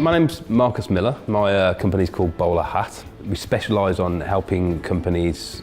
My name's Marcus Miller. My company's called Bowler Hat. We specialise on helping companies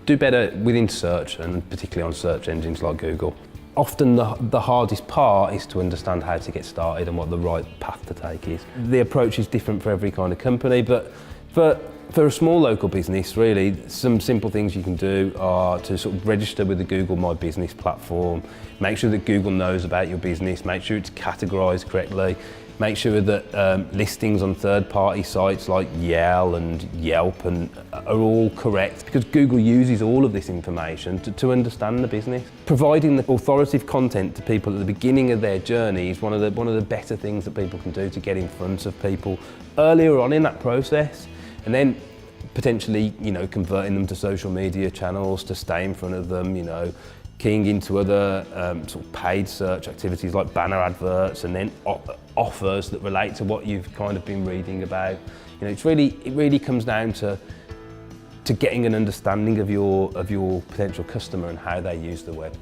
do better within search, and particularly on search engines like Google. Often the hardest part is to understand how to get started and what the right path to take is. The approach is different for every kind of company, but for a small local business, really, some simple things you can do are to sort of register with the Google My Business platform, make sure that Google knows about your business, make sure it's categorised correctly, make sure that listings on third-party sites like Yell and Yelp are all correct, because Google uses all of this information to understand the business. Providing the authoritative content to people at the beginning of their journey is one of the better things that people can do to get in front of people earlier on in that process. And then potentially, converting them to social media channels to stay in front of them, keying into other sort of paid search activities like banner adverts, and then offers that relate to what you've kind of been reading about. It really comes down to getting an understanding of your potential customer and how they use the web.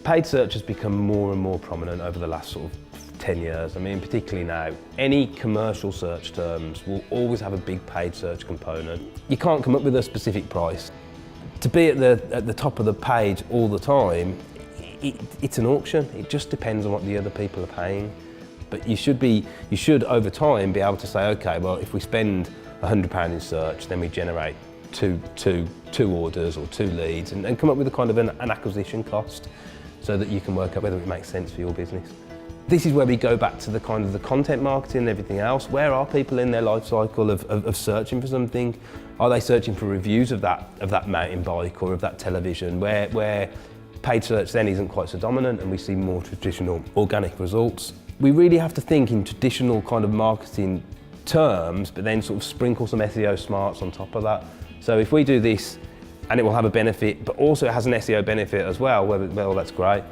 Paid search has become more and more prominent over the last sort of 10 years. I mean, particularly now, any commercial search terms will always have a big paid search component. You can't come up with a specific price. To be at the top of the page all the time, it's an auction. It just depends on what the other people are paying. But you should over time be able to say, okay, well, if we spend £100 in search, then we generate two orders or 2 leads, and come up with a kind of an acquisition cost, so that you can work out whether it makes sense for your business. This is where we go back to the kind of the content marketing and everything else. Where are people in their life cycle of searching for something? Are they searching for reviews of that mountain bike or of that television? Where paid search then isn't quite so dominant, and we see more traditional organic results. We really have to think in traditional kind of marketing terms, but then sort of sprinkle some SEO smarts on top of that. So if we do this, and it will have a benefit, but also it has an SEO benefit as well, well, that's great.